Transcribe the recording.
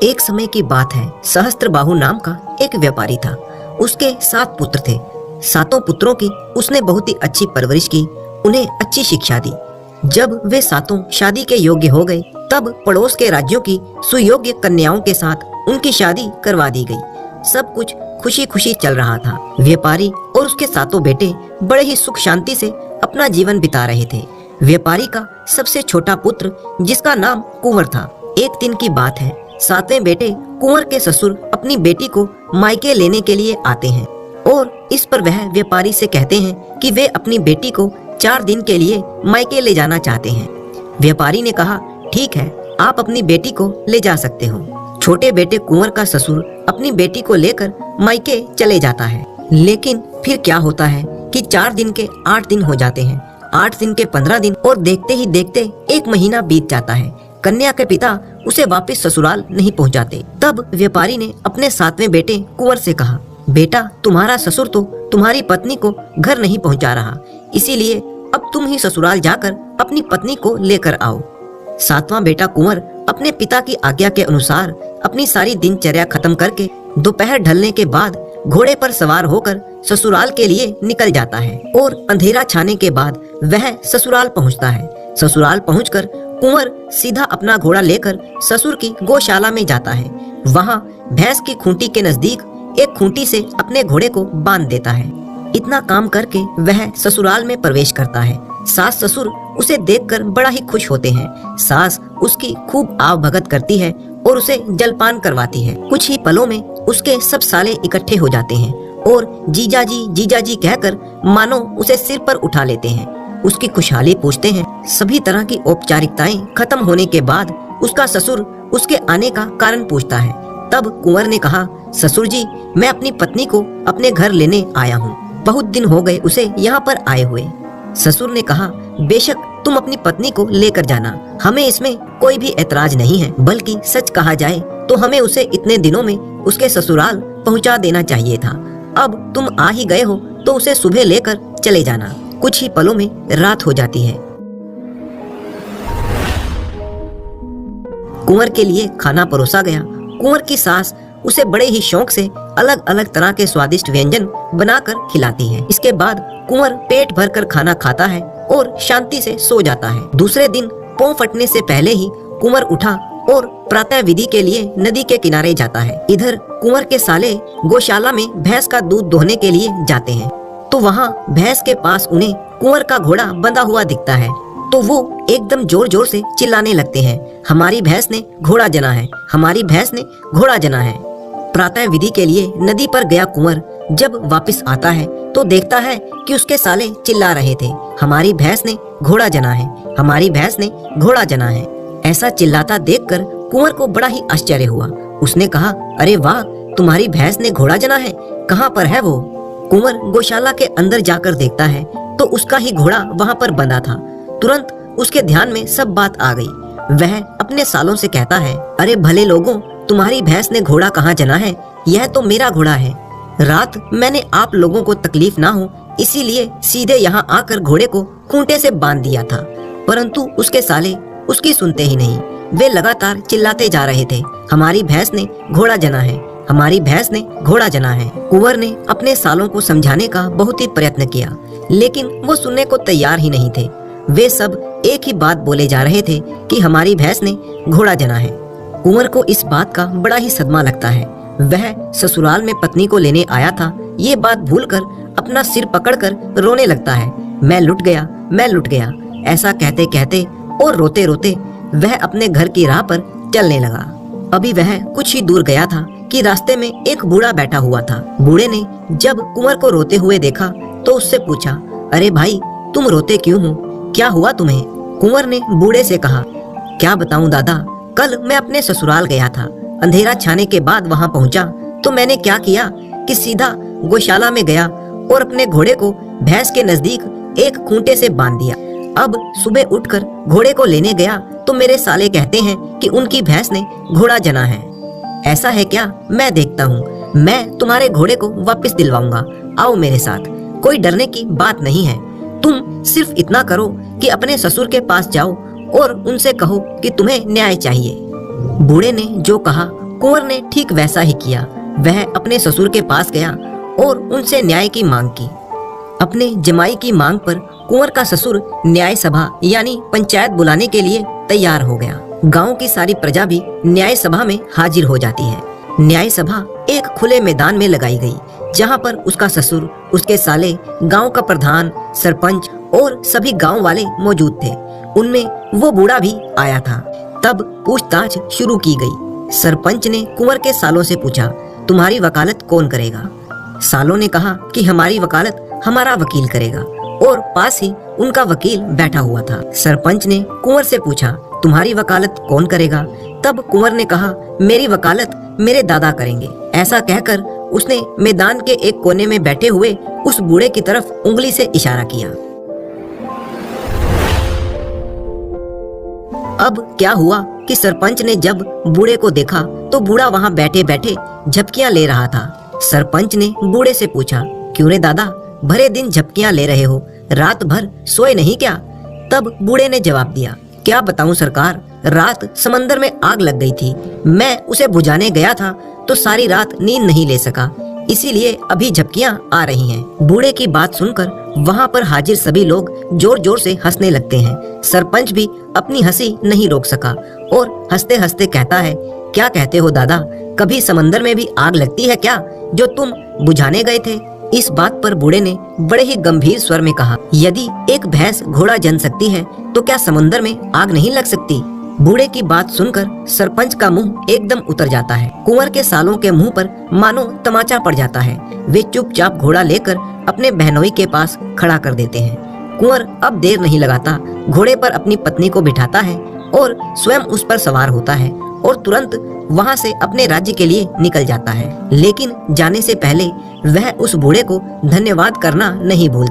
एक समय की बात है, सहस्त्रबाहु नाम का एक व्यापारी था। उसके 7 पुत्र थे। 7 पुत्रों की उसने बहुत ही अच्छी परवरिश की, उन्हें अच्छी शिक्षा दी। जब वे 7 शादी के योग्य हो गए, तब पड़ोस के राज्यों की सुयोग्य कन्याओं के साथ उनकी शादी करवा दी गई। सब कुछ खुशी खुशी चल रहा था। व्यापारी और उसके 7 बेटे बड़े ही सुख शांति से अपना जीवन बिता रहे थे। व्यापारी का सबसे छोटा पुत्र, जिसका नाम कुंवर था। एक दिन की बात है, 7वें बेटे कुंवर के ससुर अपनी बेटी को मायके लेने के लिए आते हैं और इस पर वह व्यापारी से कहते हैं कि वे अपनी बेटी को 4 दिन के लिए मायके ले जाना चाहते हैं। व्यापारी ने कहा, ठीक है, आप अपनी बेटी को ले जा सकते हो। छोटे बेटे कुंवर का ससुर अपनी बेटी को लेकर मायके चले जाता है। लेकिन फिर क्या होता है कि 4 दिन के 8 दिन हो जाते हैं, 8 दिन के 15 दिन, और देखते ही देखते 1 महीना बीत जाता है। कन्या के पिता उसे वापस ससुराल नहीं पहुंचाते। तब व्यापारी ने अपने 7वें बेटे कुंवर से कहा, बेटा, तुम्हारा ससुर तो तुम्हारी पत्नी को घर नहीं पहुंचा रहा, इसीलिए अब तुम ही ससुराल जाकर अपनी पत्नी को लेकर आओ। 7वां बेटा कुंवर अपने पिता की आज्ञा के अनुसार अपनी सारी दिनचर्या खत्म करके दोपहर ढलने के बाद घोड़े पर सवार होकर ससुराल के लिए निकल जाता है और अंधेरा छाने के बाद वह ससुराल पहुंचता है। ससुराल पहुंचकर कुंवर सीधा अपना घोड़ा लेकर ससुर की गौशाला में जाता है। वहां भैंस की खूंटी के नजदीक एक खूंटी से अपने घोड़े को बांध देता है। इतना काम करके वह ससुराल में प्रवेश करता है। सास ससुर उसे देखकर बड़ा ही खुश होते हैं। सास उसकी खूब आव भगत करती है और उसे जलपान करवाती है। कुछ ही पलों में उसके सब साले इकट्ठे हो जाते हैं और जीजाजी कहकर मानो उसे सिर पर उठा लेते हैं। उसकी खुशहाली पूछते हैं। सभी तरह की औपचारिकताएं खत्म होने के बाद उसका ससुर उसके आने का कारण पूछता है। तब कुंवर ने कहा, ससुर जी, मैं अपनी पत्नी को अपने घर लेने आया हूँ। बहुत दिन हो गए उसे यहाँ पर आए हुए। ससुर ने कहा, बेशक तुम अपनी पत्नी को लेकर जाना, हमें इसमें कोई भी ऐतराज नहीं है। बल्कि सच कहा जाए तो हमें उसे इतने दिनों में उसके ससुराल पहुँचा देना चाहिए था। अब तुम आ ही गए हो तो उसे सुबह लेकर चले जाना। कुछ ही पलों में रात हो जाती है। कुंवर के लिए खाना परोसा गया। कुंवर की सास उसे बड़े ही शौक से अलग अलग तरह के स्वादिष्ट व्यंजन बनाकर खिलाती है। इसके बाद कुंवर पेट भरकर खाना खाता है और शांति से सो जाता है। दूसरे दिन पौ फटने से पहले ही कुंवर उठा और प्रातः विधि के लिए नदी के किनारे जाता है। इधर कुंवर के साले गौशाला में भैंस का दूध दोहने के लिए जाते हैं, तो वहाँ भैंस के पास उन्हें कुंवर का घोड़ा बंधा हुआ दिखता है। तो वो एकदम जोर जोर से चिल्लाने लगते हैं, हमारी भैंस ने घोड़ा जना है, हमारी भैंस ने घोड़ा जना है। प्रातः विधि के लिए नदी पर गया कुंवर जब वापस आता है तो देखता है कि उसके साले चिल्ला रहे थे, हमारी भैंस ने घोड़ा जना है, हमारी भैंस ने घोड़ा जना है। ऐसा चिल्लाता देखकर कुंवर को बड़ा ही आश्चर्य हुआ। उसने कहा, अरे वाह, तुम्हारी भैंस ने घोड़ा जना है, कहाँ पर है वो? कुंवर गौशाला के अंदर जाकर देखता है तो उसका ही घोड़ा वहाँ पर बंधा था। तुरंत उसके ध्यान में सब बात आ गई। वह अपने सालों से कहता है, अरे भले लोगों, तुम्हारी भैंस ने घोड़ा कहाँ जना है, यह तो मेरा घोड़ा है। रात मैंने आप लोगों को तकलीफ ना हो इसीलिए सीधे यहाँ आकर घोड़े को खूंटे से बांध दिया था, परंतु उसके साले उसकी सुनते ही नहीं। वे लगातार चिल्लाते जा रहे थे, हमारी भैंस ने घोड़ा जना है, हमारी भैंस ने घोड़ा जना है। कुंवर ने अपने सालों को समझाने का बहुत ही प्रयत्न किया, लेकिन वो सुनने को तैयार ही नहीं थे। वे सब एक ही बात बोले जा रहे थे कि हमारी भैंस ने घोड़ा जना है। कुंवर को इस बात का बड़ा ही सदमा लगता है। वह ससुराल में पत्नी को लेने आया था, ये बात भूलकर अपना सिर पकड़कर रोने लगता है। मैं लुट गया, मैं लुट गया, ऐसा कहते कहते और रोते रोते वह अपने घर की राह पर चलने लगा। अभी वह कुछ ही दूर गया था कि रास्ते में एक बूढ़ा बैठा हुआ था। बूढ़े ने जब कुंवर को रोते हुए देखा तो उससे पूछा, अरे भाई, तुम रोते क्यों हो, क्या हुआ तुम्हें? कुंवर ने बूढ़े से कहा, क्या बताऊं दादा, कल मैं अपने ससुराल गया था। अंधेरा छाने के बाद वहां पहुंचा तो मैंने क्या किया कि सीधा गौशाला में गया और अपने घोड़े को भैंस के नजदीक एक खूंटे से बांध दिया। अब सुबह उठकर घोड़े को लेने गया तो मेरे साले कहते हैं कि उनकी भैंस ने घोड़ा जना है। ऐसा है क्या? मैं देखता हूँ, मैं तुम्हारे घोड़े को वापस दिलवाऊंगा, आओ मेरे साथ, कोई डरने की बात नहीं है। तुम सिर्फ इतना करो कि अपने ससुर के पास जाओ और उनसे कहो कि तुम्हें न्याय चाहिए। बूढ़े ने जो कहा कुंवर ने ठीक वैसा ही किया। वह अपने ससुर के पास गया और उनसे न्याय की मांग की। अपने जमाई की मांग पर कुंवर का ससुर न्याय सभा यानी पंचायत बुलाने के लिए तैयार हो गया। गांव की सारी प्रजा भी न्याय सभा में हाजिर हो जाती है। न्याय सभा एक खुले मैदान में लगाई गई, जहां पर उसका ससुर, उसके साले, गांव का प्रधान, सरपंच और सभी गांव वाले मौजूद थे। उनमें वो बूढ़ा भी आया था। तब पूछताछ शुरू की गई। सरपंच ने कुंवर के सालों से पूछा, तुम्हारी वकालत कौन करेगा? सालों ने कहा कि हमारी वकालत हमारा वकील करेगा, और पास ही उनका वकील बैठा हुआ था। सरपंच ने कुंवर से पूछा, तुम्हारी वकालत कौन करेगा? तब कुंवर ने कहा, मेरी वकालत मेरे दादा करेंगे। ऐसा कहकर उसने मैदान के एक कोने में बैठे हुए उस बूढ़े की तरफ उंगली से इशारा किया। अब क्या हुआ कि सरपंच ने जब बूढ़े को देखा तो बूढ़ा वहां बैठे बैठे झपकियां ले रहा था। सरपंच ने बूढ़े से पूछा, क्यों रे दादा, भरे दिन झपकियां ले रहे हो, रात भर सोए नहीं क्या? तब बूढ़े ने जवाब दिया, क्या बताऊं सरकार, रात समंदर में आग लग गई थी। मैं उसे बुझाने गया था तो सारी रात नींद नहीं ले सका, इसीलिए अभी झपकियां आ रही हैं। बूढ़े की बात सुनकर वहां पर हाजिर सभी लोग जोर जोर से हंसने लगते हैं। सरपंच भी अपनी हंसी नहीं रोक सका और हंसते हंसते कहता है, क्या कहते हो दादा, कभी समंदर में भी आग लगती है क्या, जो तुम बुझाने गए थे? इस बात पर बूढ़े ने बड़े ही गंभीर स्वर में कहा, यदि एक भैंस घोड़ा जन सकती है तो क्या समंदर में आग नहीं लग सकती? बूढ़े की बात सुनकर सरपंच का मुंह एकदम उतर जाता है। कुंवर के सालों के मुंह पर मानो तमाचा पड़ जाता है। वे चुपचाप घोड़ा लेकर अपने बहनोई के पास खड़ा कर देते हैं। कुंवर अब देर नहीं लगाता, घोड़े पर अपनी पत्नी को बिठाता है और स्वयं उस पर सवार होता है और तुरंत वहां से अपने राज्य के लिए निकल जाता है। लेकिन जाने से पहले वह उस बूढ़े को धन्यवाद करना नहीं भूलता।